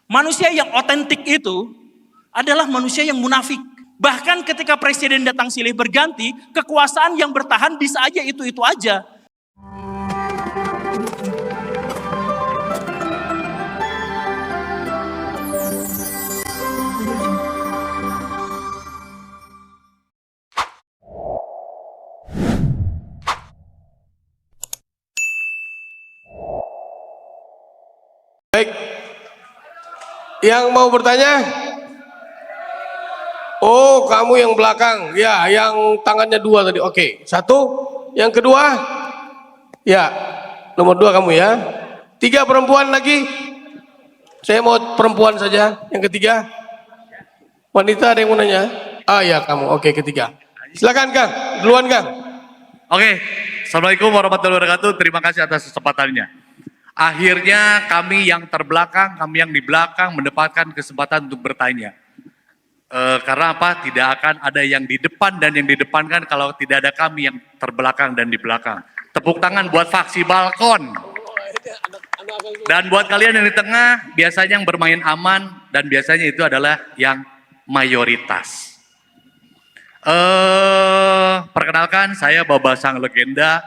Manusia yang otentik itu adalah manusia yang munafik. Bahkan ketika presiden datang silih berganti, kekuasaan yang bertahan bisa aja itu-itu aja. Baik, yang mau bertanya? Oh, kamu yang belakang, ya, yang tangannya dua tadi. Oke, satu, yang kedua, ya, nomor dua kamu ya. Tiga perempuan lagi, saya mau perempuan saja. Yang ketiga, wanita ada yang mau nanya? Ah ya kamu, oke ketiga. Silakan Kang, duluan Kang. Oke, Assalamualaikum warahmatullahi wabarakatuh. Terima kasih atas kesempatannya. Akhirnya kami yang terbelakang, kami yang di belakang mendapatkan kesempatan untuk bertanya. Karena apa? Tidak akan ada yang di depan dan yang di depan kan kalau tidak ada kami yang terbelakang dan di belakang. Tepuk tangan buat faksi balkon. Dan buat kalian yang di tengah, biasanya yang bermain aman dan biasanya itu adalah yang mayoritas. Perkenalkan, saya Babasang Legenda.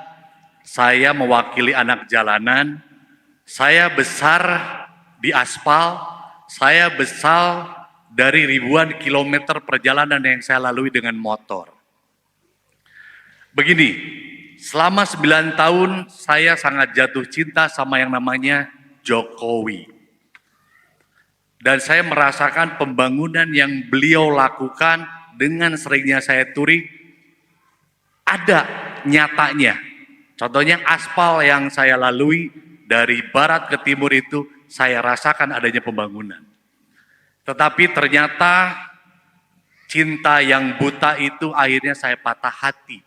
Saya mewakili anak jalanan. Saya besar di aspal. Saya besar dari ribuan kilometer perjalanan yang saya lalui dengan motor. Begini, selama 9 tahun saya sangat jatuh cinta sama yang namanya Jokowi. Dan saya merasakan pembangunan yang beliau lakukan dengan seringnya saya turi, ada nyatanya. Contohnya aspal yang saya lalui dari barat ke timur itu, saya rasakan adanya pembangunan. Tetapi ternyata cinta yang buta itu akhirnya saya patah hati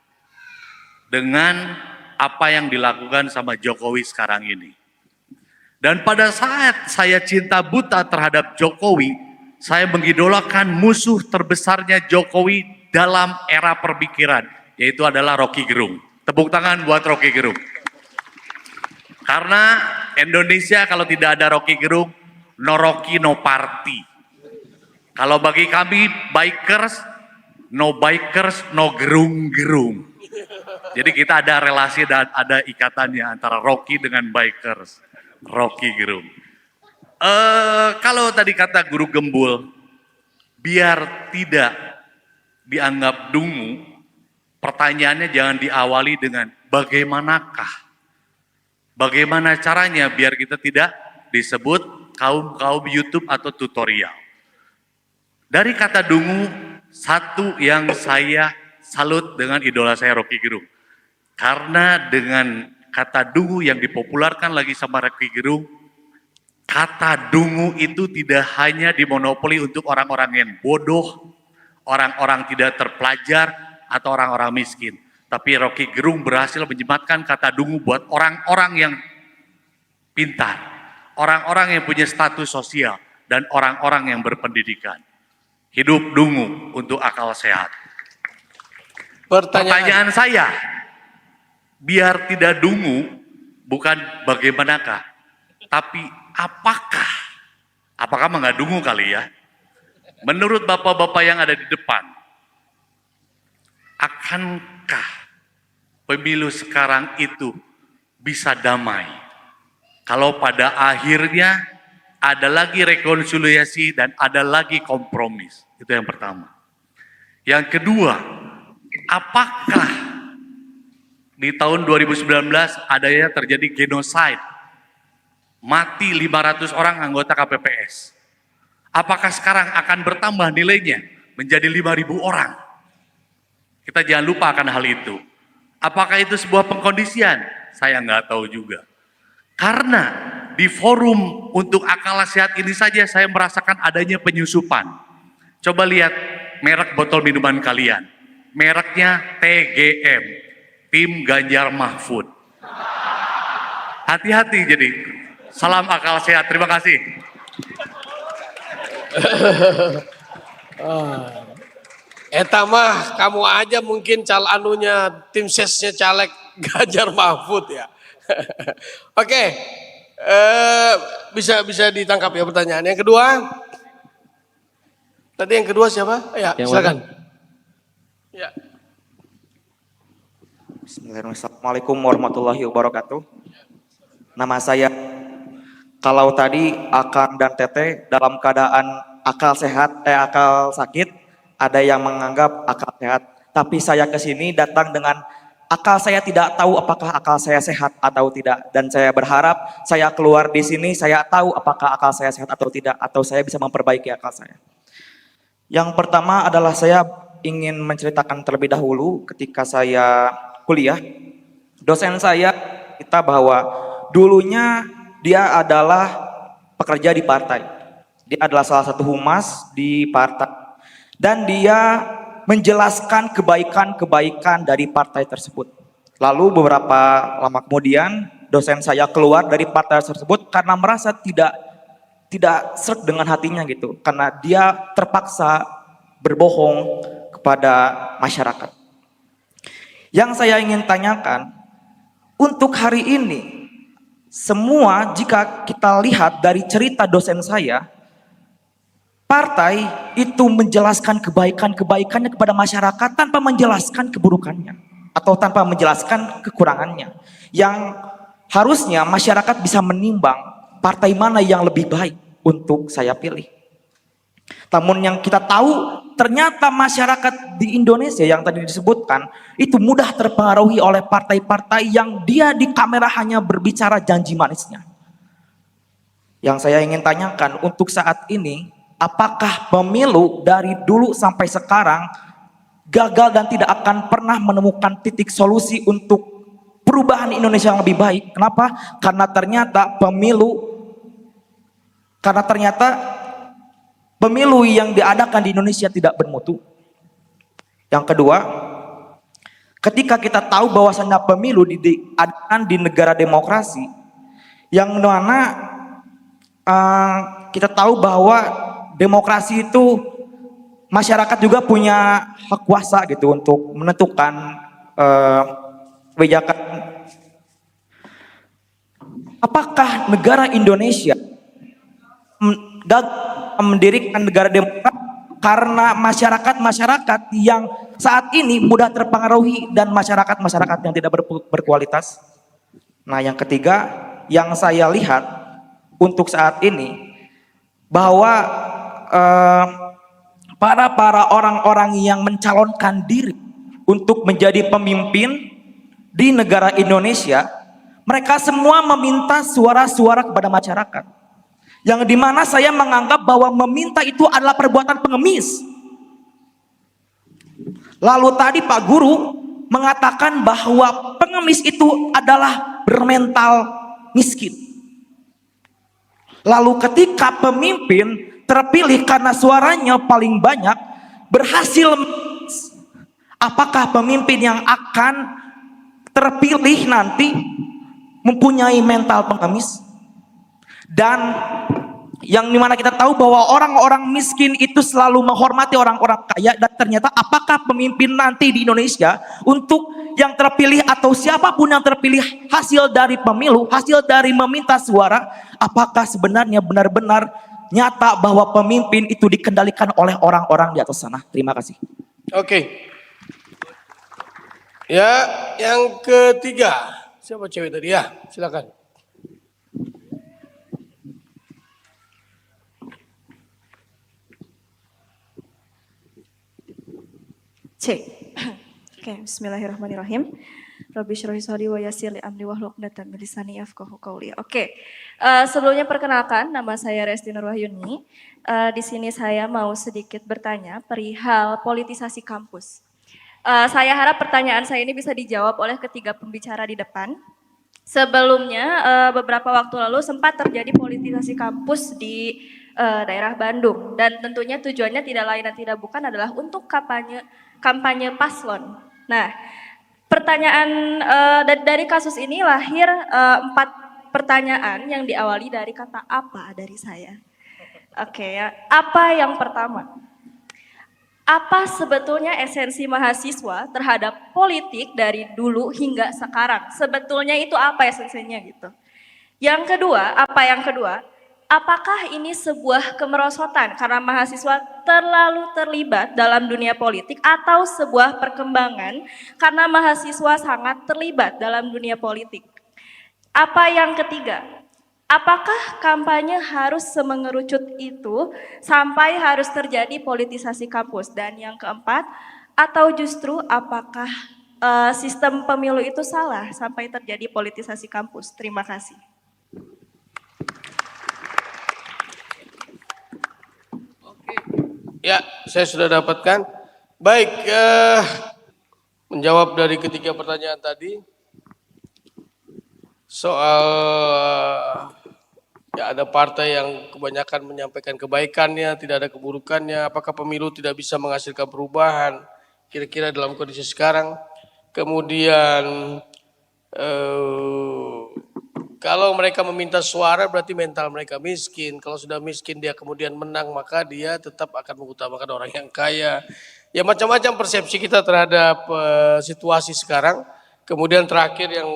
dengan apa yang dilakukan sama Jokowi sekarang ini. Dan pada saat saya cinta buta terhadap Jokowi, saya mengidolakan musuh terbesarnya Jokowi dalam era perpikiran, yaitu adalah Rocky Gerung. Tepuk tangan buat Rocky Gerung. Karena Indonesia kalau tidak ada Rocky Gerung, no Rocky no party. Kalau bagi kami bikers, no gerung-gerung. Jadi kita ada relasi dan ada ikatannya antara Rocky dengan bikers. Rocky Gerung. Kalau tadi kata Guru Gembul, biar tidak dianggap dungu, pertanyaannya jangan diawali dengan bagaimanakah? Bagaimana caranya biar kita tidak disebut kaum YouTube atau tutorial. Dari kata dungu, satu yang saya salut dengan idola saya Rocky Gerung. Karena dengan kata dungu yang dipopulerkan lagi sama Rocky Gerung, kata dungu itu tidak hanya dimonopoli untuk orang-orang yang bodoh, orang-orang tidak terpelajar, atau orang-orang miskin. Tapi Rocky Gerung berhasil menyematkan kata dungu buat orang-orang yang pintar, orang-orang yang punya status sosial, dan orang-orang yang berpendidikan. Hidup dungu untuk akal sehat. Pertanyaan saya, biar tidak dungu, bukan bagaimanakah, tapi apakah? Apakah nggak dungu kali ya? Menurut bapak-bapak yang ada di depan, akankah pemilu sekarang itu bisa damai? Kalau pada akhirnya ada lagi rekonsiliasi dan ada lagi kompromis. Itu yang pertama. Yang kedua, apakah di tahun 2019 adanya terjadi genosida? Mati 500 orang anggota KPPS. Apakah sekarang akan bertambah nilainya menjadi 5.000 orang? Kita jangan lupa akan hal itu. Apakah itu sebuah pengkondisian? Saya nggak tahu juga. Karena di forum untuk akal sehat ini saja saya merasakan adanya penyusupan. Coba lihat merek botol minuman kalian. Mereknya TGM, Tim Ganjar Mahfud. Hati-hati jadi. Salam akal sehat, terima kasih. Eta mah kamu aja mungkin tim sesnya caleg Ganjar Mahfud ya. Oke, Bisa ditangkap ya pertanyaan. Yang kedua, tadi yang kedua siapa? Ya, Yang silakan. Ya. Bismillahirrahmanirrahim. Assalamualaikum warahmatullahi wabarakatuh. Nama saya, kalau tadi Akang dan Tete dalam keadaan akal sehat, akal sakit, ada yang menganggap akal sehat. Tapi saya ke sini datang dengan akal saya tidak tahu apakah akal saya sehat atau tidak. Dan saya berharap saya keluar di sini, saya tahu apakah akal saya sehat atau tidak. Atau saya bisa memperbaiki akal saya. Yang pertama adalah saya ingin menceritakan terlebih dahulu ketika saya kuliah. Dosen saya kita bahwa dulunya dia adalah pekerja di partai. Dia adalah salah satu humas di partai. Dan dia menjelaskan kebaikan-kebaikan dari partai tersebut. Lalu beberapa lama kemudian dosen saya keluar dari partai tersebut karena merasa tidak seret dengan hatinya gitu. Karena dia terpaksa berbohong kepada masyarakat. Yang saya ingin tanyakan, untuk hari ini, semua jika kita lihat dari cerita dosen saya, partai itu menjelaskan kebaikan-kebaikannya kepada masyarakat tanpa menjelaskan keburukannya atau tanpa menjelaskan kekurangannya. Yang harusnya masyarakat bisa menimbang partai mana yang lebih baik untuk saya pilih. Namun yang kita tahu ternyata masyarakat di Indonesia yang tadi disebutkan itu mudah terpengaruhi oleh partai-partai yang dia di kamera hanya berbicara janji manisnya. Yang saya ingin tanyakan untuk saat ini, apakah pemilu dari dulu sampai sekarang gagal dan tidak akan pernah menemukan titik solusi untuk perubahan Indonesia yang lebih baik? Kenapa? Karena ternyata pemilu yang diadakan di Indonesia tidak bermutu. Yang kedua, ketika kita tahu bahwasannya pemilu diadakan di negara demokrasi, yang mana kita tahu bahwa demokrasi itu masyarakat juga punya hak kuasa gitu untuk menentukan kebijakan. Apakah negara Indonesia mendirikan negara demokrasi karena masyarakat yang saat ini mudah terpengaruhi dan masyarakat yang tidak berkualitas? Nah, yang ketiga yang saya lihat untuk saat ini bahwa para orang-orang yang mencalonkan diri untuk menjadi pemimpin di negara Indonesia, mereka semua meminta suara-suara kepada masyarakat. Yang dimana saya menganggap bahwa meminta itu adalah perbuatan pengemis. Lalu tadi Pak Guru mengatakan bahwa pengemis itu adalah bermental miskin. Lalu ketika pemimpin terpilih karena suaranya paling banyak berhasil, apakah pemimpin yang akan terpilih nanti mempunyai mental pengemis? Dan yang dimana kita tahu bahwa orang-orang miskin itu selalu menghormati orang-orang kaya, dan ternyata apakah pemimpin nanti di Indonesia untuk yang terpilih atau siapapun yang terpilih hasil dari pemilu, hasil dari meminta suara, apakah sebenarnya benar-benar nyata bahwa pemimpin itu dikendalikan oleh orang-orang di atas sana? Terima kasih. Oke. Ya, yang ketiga. Siapa cewek tadi ya? Silakan. Cek. Oke, bismillahirrahmanirrahim. Rabbi syrah li sadri wa yassir li amri wahlul 'uqdatam min lisani yafqahu qawli. Oke. Sebelumnya perkenalkan, nama saya Resti Nurwahyuni. Di sini saya mau sedikit bertanya perihal politisasi kampus. Saya harap pertanyaan saya ini bisa dijawab oleh ketiga pembicara di depan. Sebelumnya beberapa waktu lalu sempat terjadi politisasi kampus di daerah Bandung, dan tentunya tujuannya tidak lain dan tidak bukan adalah untuk kampanye paslon. Nah, pertanyaan dari kasus ini lahir 4 pertanyaan yang diawali dari kata apa dari saya. Oke ya, apa yang pertama? Apa sebetulnya esensi mahasiswa terhadap politik dari dulu hingga sekarang? Sebetulnya itu apa esensinya gitu? Yang kedua, apakah ini sebuah kemerosotan karena mahasiswa terlalu terlibat dalam dunia politik atau sebuah perkembangan karena mahasiswa sangat terlibat dalam dunia politik? Apa yang ketiga? Apakah kampanye harus semengerucut itu sampai harus terjadi politisasi kampus? Dan yang keempat, atau justru apakah sistem pemilu itu salah sampai terjadi politisasi kampus? Terima kasih. Ya, saya sudah dapatkan. Baik, menjawab dari ketiga pertanyaan tadi. Soal ya ada partai yang kebanyakan menyampaikan kebaikannya, tidak ada keburukannya. Apakah pemilu tidak bisa menghasilkan perubahan? Kira-kira dalam kondisi sekarang. Kemudian kalau mereka meminta suara berarti mental mereka miskin. Kalau sudah miskin dia kemudian menang maka dia tetap akan mengutamakan orang yang kaya. Ya macam-macam persepsi kita terhadap situasi sekarang. Kemudian terakhir yang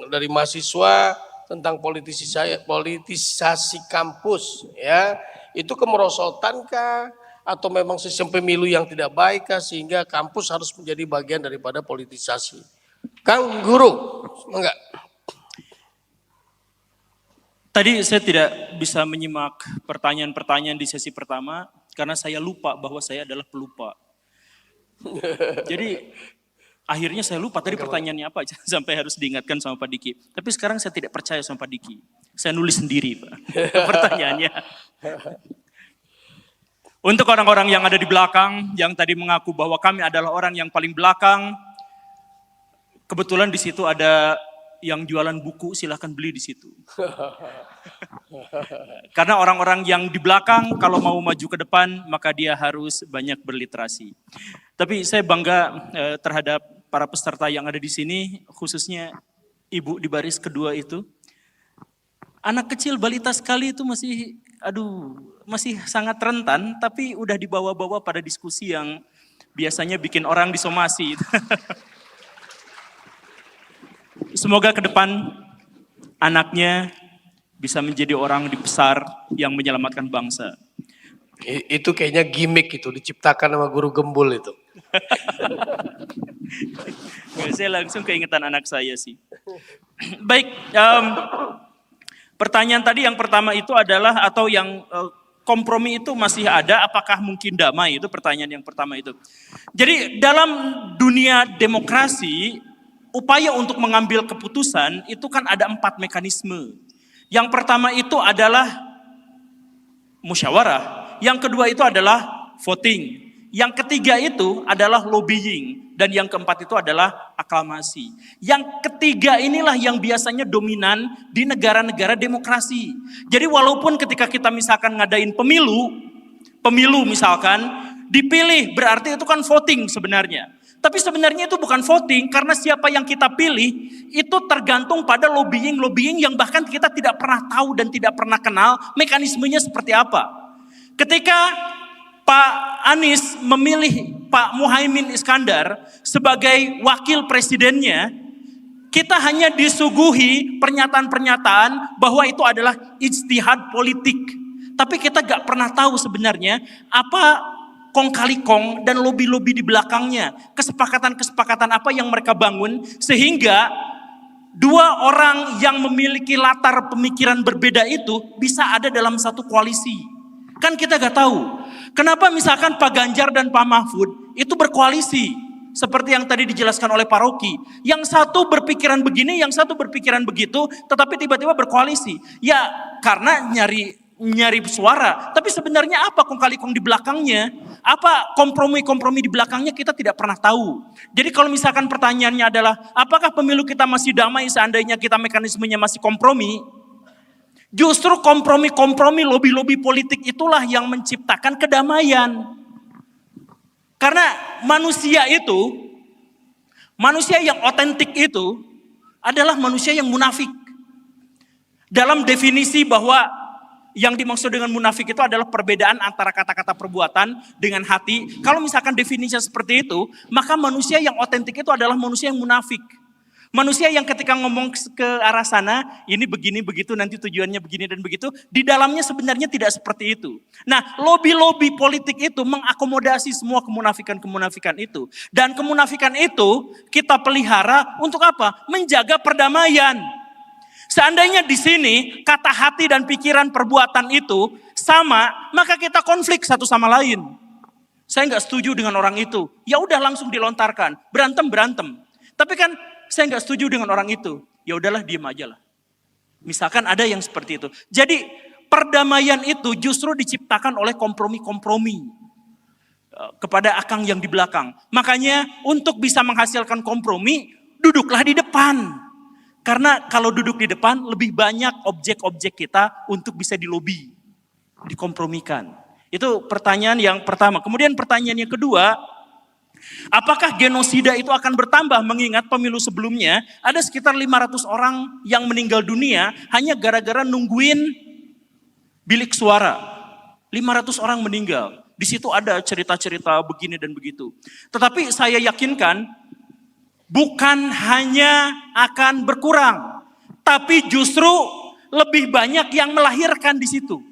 dari mahasiswa tentang politisasi kampus, ya itu kemerosotankah atau memang sistem pemilu yang tidak baik sehingga kampus harus menjadi bagian daripada politisasi? Kang Guru, enggak? Tadi saya tidak bisa menyimak pertanyaan-pertanyaan di sesi pertama karena saya lupa bahwa saya adalah pelupa. Jadi akhirnya saya lupa tadi pertanyaannya apa sampai harus diingatkan sama Pak Diki. Tapi sekarang saya tidak percaya sama Pak Diki. Saya nulis sendiri Pak pertanyaannya. Untuk orang-orang yang ada di belakang yang tadi mengaku bahwa kami adalah orang yang paling belakang. Kebetulan di situ ada yang jualan buku, silahkan beli di situ. Karena orang-orang yang di belakang kalau mau maju ke depan maka dia harus banyak berliterasi. Tapi saya bangga terhadap para peserta yang ada di sini, khususnya ibu di baris kedua itu. Anak kecil balita sekali itu masih sangat rentan, tapi udah dibawa-bawa pada diskusi yang biasanya bikin orang disomasi. Semoga ke depan anaknya bisa menjadi orang besar yang menyelamatkan bangsa. Itu kayaknya gimmick itu, diciptakan sama guru gembul itu. Saya langsung keingetan anak saya sih. Baik, pertanyaan tadi yang pertama itu adalah atau yang kompromi itu masih ada, apakah mungkin damai? Itu pertanyaan yang pertama itu. Jadi dalam dunia demokrasi, upaya untuk mengambil keputusan itu kan ada 4 mekanisme. Yang pertama itu adalah musyawarah, yang kedua itu adalah voting, yang ketiga itu adalah lobbying, dan yang keempat itu adalah aklamasi. Yang ketiga inilah yang biasanya dominan di negara-negara demokrasi. Jadi walaupun ketika kita misalkan ngadain pemilu misalkan, dipilih berarti itu kan voting sebenarnya. Tapi sebenarnya itu bukan voting karena siapa yang kita pilih itu tergantung pada lobbying yang bahkan kita tidak pernah tahu dan tidak pernah kenal mekanismenya seperti apa. Ketika Pak Anies memilih Pak Muhaimin Iskandar sebagai wakil presidennya, kita hanya disuguhi pernyataan-pernyataan bahwa itu adalah ijtihad politik. Tapi kita gak pernah tahu sebenarnya apa kong kali kong dan lobi-lobi di belakangnya. Kesepakatan-kesepakatan apa yang mereka bangun sehingga dua orang yang memiliki latar pemikiran berbeda itu bisa ada dalam satu koalisi. Kan kita gak tahu. Kenapa misalkan Pak Ganjar dan Pak Mahfud itu berkoalisi. Seperti yang tadi dijelaskan oleh Pak Rocky. Yang satu berpikiran begini, yang satu berpikiran begitu, tetapi tiba-tiba berkoalisi. Ya karena nyari suara. Tapi sebenarnya apa kong kali kong di belakangnya? Apa kompromi-kompromi di belakangnya kita tidak pernah tahu. Jadi kalau misalkan pertanyaannya adalah apakah pemilu kita masih damai seandainya kita mekanismenya masih kompromi? Justru kompromi-kompromi lobi-lobi politik itulah yang menciptakan kedamaian. Karena manusia yang otentik itu adalah manusia yang munafik. Dalam definisi bahwa yang dimaksud dengan munafik itu adalah perbedaan antara kata-kata perbuatan dengan hati. Kalau misalkan definisinya seperti itu, maka manusia yang otentik itu adalah manusia yang munafik. Manusia yang ketika ngomong ke arah sana, ini begini, begitu, nanti tujuannya begini dan begitu, di dalamnya sebenarnya tidak seperti itu. Nah, lobi-lobi politik itu mengakomodasi semua kemunafikan-kemunafikan itu. Dan kemunafikan itu kita pelihara untuk apa? Menjaga perdamaian. Seandainya di sini kata hati dan pikiran perbuatan itu sama, maka kita konflik satu sama lain. Saya nggak setuju dengan orang itu. Ya udah langsung dilontarkan, berantem. Tapi kan saya nggak setuju dengan orang itu. Ya udahlah, diem aja lah. Misalkan ada yang seperti itu. Jadi perdamaian itu justru diciptakan oleh kompromi-kompromi kepada akang yang di belakang. Makanya untuk bisa menghasilkan kompromi, duduklah di depan. Karena kalau duduk di depan, lebih banyak objek-objek kita untuk bisa dilobi, dikompromikan. Itu pertanyaan yang pertama. Kemudian pertanyaan yang kedua, apakah genosida itu akan bertambah mengingat pemilu sebelumnya ada sekitar 500 orang yang meninggal dunia hanya gara-gara nungguin bilik suara. 500 orang meninggal. Di situ ada cerita-cerita begini dan begitu. Tetapi saya yakinkan bukan hanya akan berkurang, tapi justru lebih banyak yang melahirkan di situ.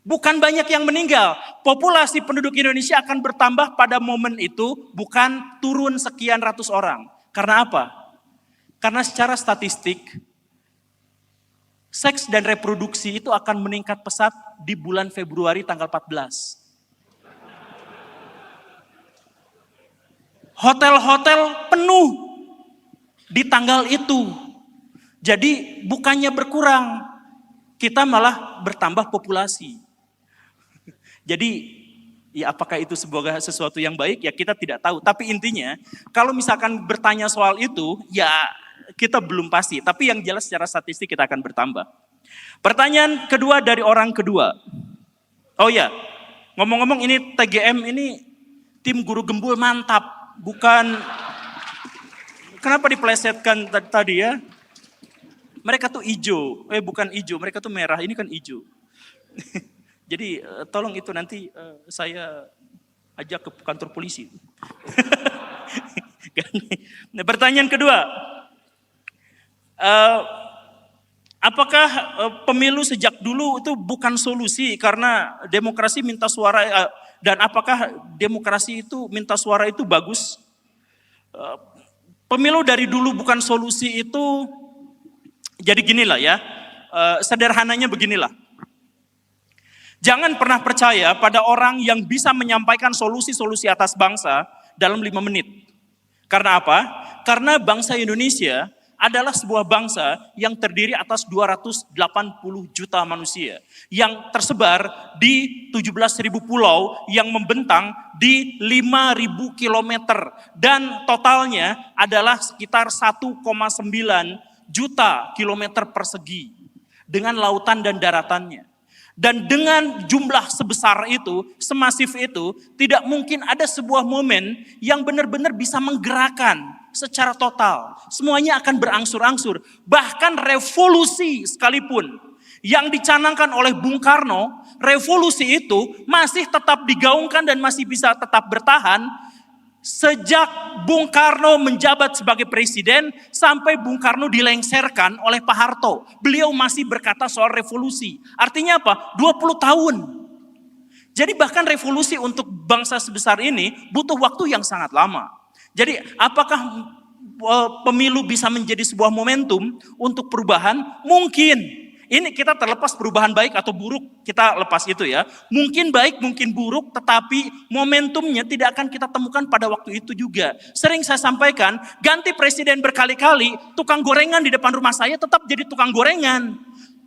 Bukan banyak yang meninggal. Populasi penduduk Indonesia akan bertambah pada momen itu, bukan turun sekian ratus orang. Karena apa? Karena secara statistik, seks dan reproduksi itu akan meningkat pesat di bulan Februari tanggal 14. Hotel-hotel penuh di tanggal itu. Jadi bukannya berkurang, kita malah bertambah populasi. Jadi ya apakah itu sesuatu yang baik? Ya kita tidak tahu. Tapi intinya kalau misalkan bertanya soal itu ya kita belum pasti. Tapi yang jelas secara statistik kita akan bertambah. Pertanyaan kedua dari orang kedua. Oh ya, ngomong-ngomong ini TGM ini tim guru gembul mantap. Bukan, kenapa dipelesetkan tadi ya? Mereka tuh hijau, bukan hijau, mereka tuh merah, ini kan hijau. Jadi tolong itu nanti saya ajak ke kantor polisi. Nah, pertanyaan kedua, apakah pemilu sejak dulu itu bukan solusi karena demokrasi minta suara, dan apakah demokrasi itu minta suara itu bagus? Pemilu dari dulu bukan solusi itu, jadi ginilah ya, sederhananya beginilah. Jangan pernah percaya pada orang yang bisa menyampaikan solusi-solusi atas bangsa dalam 5 menit. Karena apa? Karena bangsa Indonesia adalah sebuah bangsa yang terdiri atas 280 juta manusia. Yang tersebar di 17.000 pulau yang membentang di 5.000 kilometer. Dan totalnya adalah sekitar 1,9 juta kilometer persegi. Dengan lautan dan daratannya. Dan dengan jumlah sebesar itu, semasif itu, tidak mungkin ada sebuah momen yang benar-benar bisa menggerakkan secara total. Semuanya akan berangsur-angsur. Bahkan revolusi sekalipun yang dicanangkan oleh Bung Karno, revolusi itu masih tetap digaungkan dan masih bisa tetap bertahan sejak Bung Karno menjabat sebagai presiden sampai Bung Karno dilengserkan oleh Pak Harto. Beliau masih berkata soal revolusi. Artinya apa? 20 tahun. Jadi bahkan revolusi untuk bangsa sebesar ini butuh waktu yang sangat lama. Jadi apakah pemilu bisa menjadi sebuah momentum untuk perubahan? Mungkin. Ini kita terlepas perubahan baik atau buruk, kita lepas itu ya. Mungkin baik, mungkin buruk, tetapi momentumnya tidak akan kita temukan pada waktu itu juga. Sering saya sampaikan, ganti presiden berkali-kali, tukang gorengan di depan rumah saya tetap jadi tukang gorengan.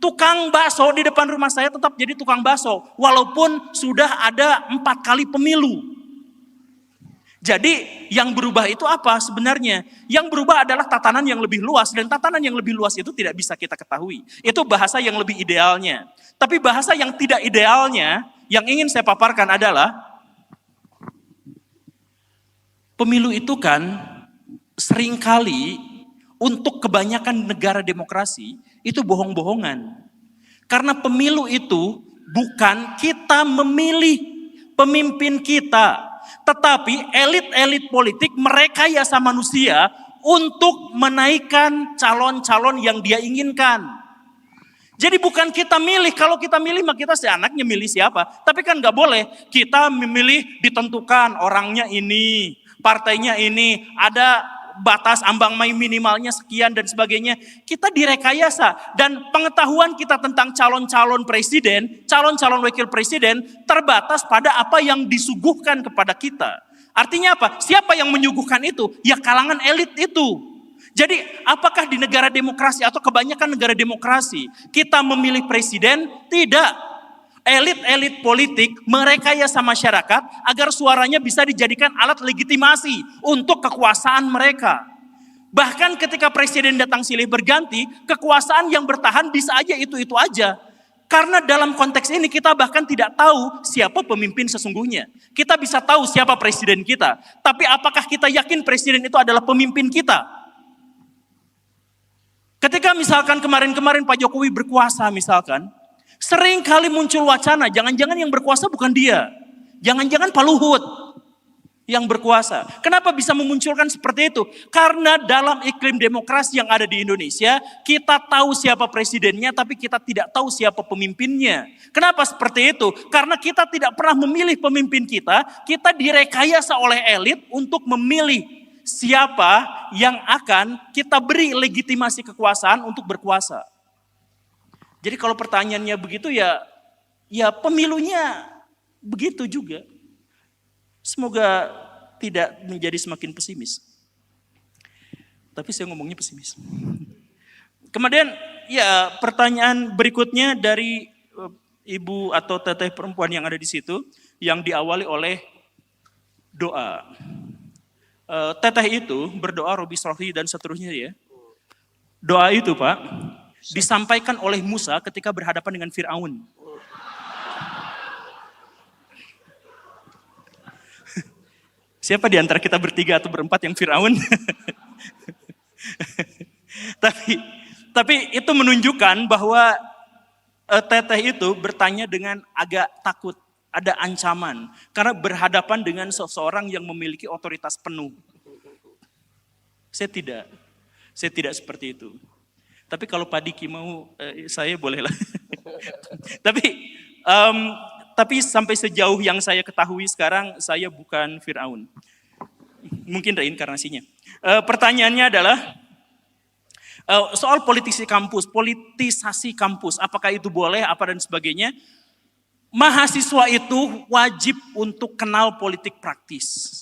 Tukang bakso di depan rumah saya tetap jadi tukang bakso. Walaupun sudah ada 4 kali pemilu. Jadi yang berubah itu apa sebenarnya? Yang berubah adalah tatanan yang lebih luas. Dan tatanan yang lebih luas itu tidak bisa kita ketahui. Itu bahasa yang lebih idealnya. Tapi bahasa yang tidak idealnya, yang ingin saya paparkan adalah pemilu itu kan seringkali untuk kebanyakan negara demokrasi itu bohong-bohongan. Karena pemilu itu bukan kita memilih pemimpin kita. Tetapi elit-elit politik merekayasa manusia untuk menaikkan calon-calon yang dia inginkan. Jadi bukan kita milih, kalau kita milih mah kita seenaknya milih siapa. Tapi kan nggak boleh, kita memilih ditentukan orangnya ini, partainya ini, ada batas ambang minimalnya sekian dan sebagainya. Kita direkayasa dan pengetahuan kita tentang calon-calon presiden, calon-calon wakil presiden terbatas pada apa yang disuguhkan kepada kita. Artinya apa? Siapa yang menyuguhkan itu? Ya kalangan elit itu. Jadi apakah di negara demokrasi atau kebanyakan negara demokrasi kita memilih presiden? Tidak. Elit-elit politik merekayasa masyarakat agar suaranya bisa dijadikan alat legitimasi untuk kekuasaan mereka. Bahkan ketika presiden datang silih berganti, kekuasaan yang bertahan bisa aja itu-itu aja. Karena dalam konteks ini kita bahkan tidak tahu siapa pemimpin sesungguhnya. Kita bisa tahu siapa presiden kita. Tapi apakah kita yakin presiden itu adalah pemimpin kita? Ketika misalkan kemarin-kemarin Pak Jokowi berkuasa misalkan, sering kali muncul wacana, jangan-jangan yang berkuasa bukan dia. Jangan-jangan Pak Luhut yang berkuasa. Kenapa bisa memunculkan seperti itu? Karena dalam iklim demokrasi yang ada di Indonesia, kita tahu siapa presidennya tapi kita tidak tahu siapa pemimpinnya. Kenapa seperti itu? Karena kita tidak pernah memilih pemimpin kita direkayasa oleh elit untuk memilih siapa yang akan kita beri legitimasi kekuasaan untuk berkuasa. Jadi kalau pertanyaannya begitu ya pemilunya begitu juga. Semoga tidak menjadi semakin pesimis. Tapi saya ngomongnya pesimis. Kemudian ya pertanyaan berikutnya dari ibu atau teteh perempuan yang ada di situ yang diawali oleh doa. Teteh itu berdoa Robi Srohi dan seterusnya ya. Doa itu Pak disampaikan oleh Musa ketika berhadapan dengan Fir'aun. Siapa di antara kita bertiga atau berempat yang Fir'aun? tapi itu menunjukkan bahwa teteh itu bertanya dengan agak takut. Ada ancaman karena berhadapan dengan seseorang yang memiliki otoritas penuh. Saya tidak seperti itu. Tapi kalau Pak Diki mau, saya bolehlah. Tapi sampai sejauh yang saya ketahui sekarang, saya bukan Fir'aun. Mungkin reinkarnasinya. Pertanyaannya adalah soal politisasi kampus, apakah itu boleh, apa dan sebagainya. Mahasiswa itu wajib untuk kenal politik praktis.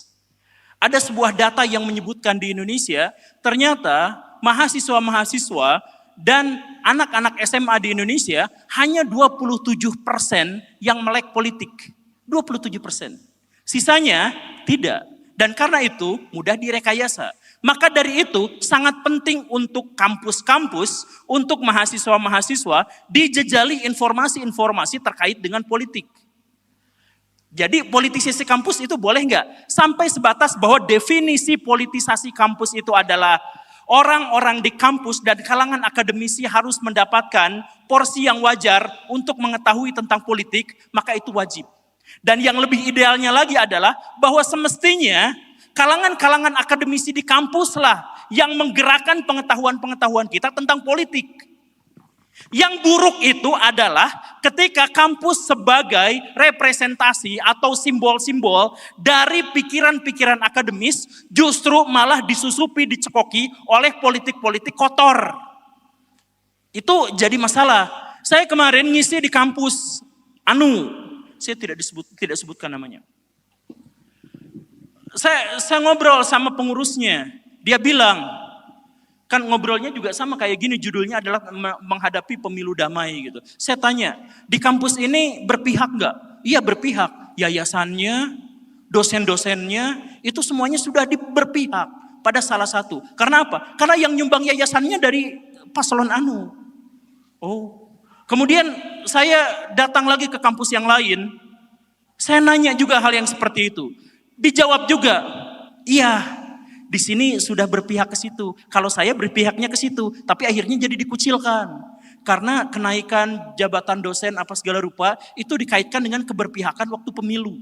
Ada sebuah data yang menyebutkan di Indonesia, ternyata mahasiswa-mahasiswa dan anak-anak SMA di Indonesia hanya 27% yang melek politik. 27%. Sisanya tidak. Dan karena itu mudah direkayasa. Maka dari itu sangat penting untuk kampus-kampus, untuk mahasiswa-mahasiswa dijejali informasi-informasi terkait dengan politik. Jadi politisasi kampus itu boleh nggak? Sampai sebatas bahwa definisi politisasi kampus itu adalah orang-orang di kampus dan kalangan akademisi harus mendapatkan porsi yang wajar untuk mengetahui tentang politik, maka itu wajib. Dan yang lebih idealnya lagi adalah bahwa semestinya kalangan-kalangan akademisi di kampus lah yang menggerakkan pengetahuan-pengetahuan kita tentang politik. Yang buruk itu adalah ketika kampus sebagai representasi atau simbol-simbol dari pikiran-pikiran akademis justru malah disusupi, dicekoki oleh politik-politik kotor. Itu jadi masalah. Saya kemarin ngisi di kampus saya tidak sebutkan namanya. Saya ngobrol sama pengurusnya, dia bilang, kan ngobrolnya juga sama kayak gini, judulnya adalah menghadapi pemilu damai gitu. Saya tanya, di kampus ini berpihak nggak? Iya berpihak, yayasannya, dosen-dosennya, itu semuanya sudah berpihak pada salah satu. Karena apa? Karena yang nyumbang yayasannya dari paslon Oh, kemudian saya datang lagi ke kampus yang lain, saya nanya juga hal yang seperti itu. Dijawab juga, iya, di sini sudah berpihak ke situ. Kalau saya berpihaknya ke situ, tapi akhirnya jadi dikucilkan. Karena kenaikan jabatan dosen apa segala rupa itu dikaitkan dengan keberpihakan waktu pemilu.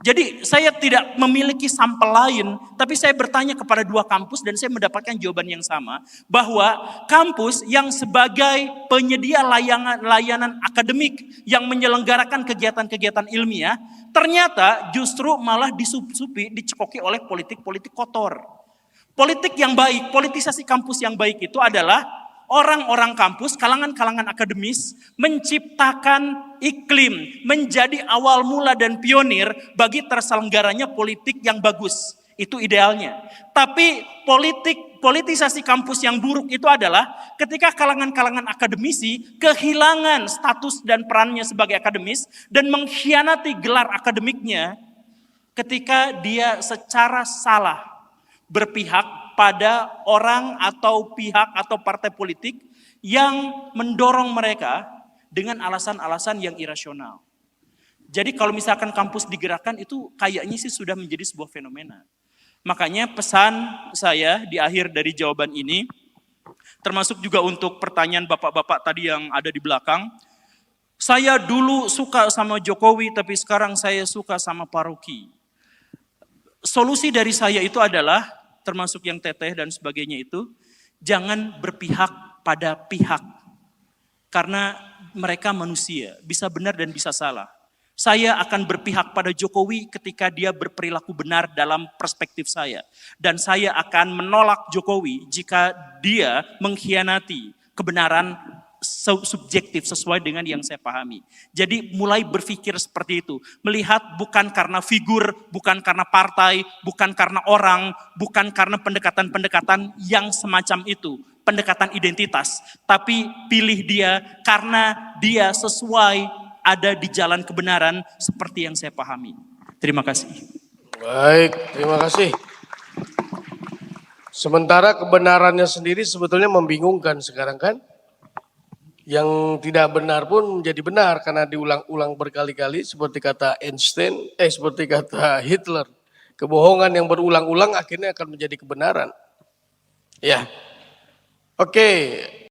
Jadi saya tidak memiliki sampel lain, tapi saya bertanya kepada dua kampus dan saya mendapatkan jawaban yang sama. Bahwa kampus yang sebagai penyedia layanan akademik yang menyelenggarakan kegiatan-kegiatan ilmiah, ternyata justru malah disup-supi, dicekoki oleh politik-politik kotor. Politik yang baik, politisasi kampus yang baik itu adalah orang-orang kampus, kalangan-kalangan akademis menciptakan iklim, menjadi awal mula dan pionir bagi terselenggaranya politik yang bagus. Itu idealnya. Tapi politisasi kampus yang buruk itu adalah ketika kalangan-kalangan akademisi kehilangan status dan perannya sebagai akademis dan mengkhianati gelar akademiknya ketika dia secara salah berpihak pada orang atau pihak atau partai politik yang mendorong mereka dengan alasan-alasan yang irasional. Jadi kalau misalkan kampus digerakkan itu kayaknya sih sudah menjadi sebuah fenomena. Makanya pesan saya di akhir dari jawaban ini, termasuk juga untuk pertanyaan bapak-bapak tadi yang ada di belakang, saya dulu suka sama Jokowi tapi sekarang saya suka sama Pak Rocky. Solusi dari saya itu adalah termasuk yang teteh dan sebagainya itu, jangan berpihak pada pihak. Karena mereka manusia, bisa benar dan bisa salah. Saya akan berpihak pada Jokowi ketika dia berperilaku benar dalam perspektif saya. Dan saya akan menolak Jokowi jika dia mengkhianati kebenaran subjektif sesuai dengan yang saya pahami. Jadi mulai berpikir seperti itu. Melihat bukan karena figur, bukan karena partai, bukan karena orang, bukan karena pendekatan-pendekatan yang semacam itu. Pendekatan identitas. Tapi pilih dia karena dia sesuai ada di jalan kebenaran seperti yang saya pahami. Terima kasih. Baik, terima kasih. Sementara kebenarannya sendiri sebetulnya membingungkan sekarang kan? Yang tidak benar pun menjadi benar karena diulang-ulang berkali-kali seperti kata Einstein, seperti kata Hitler. Kebohongan yang berulang-ulang akhirnya akan menjadi kebenaran. Ya. Oke.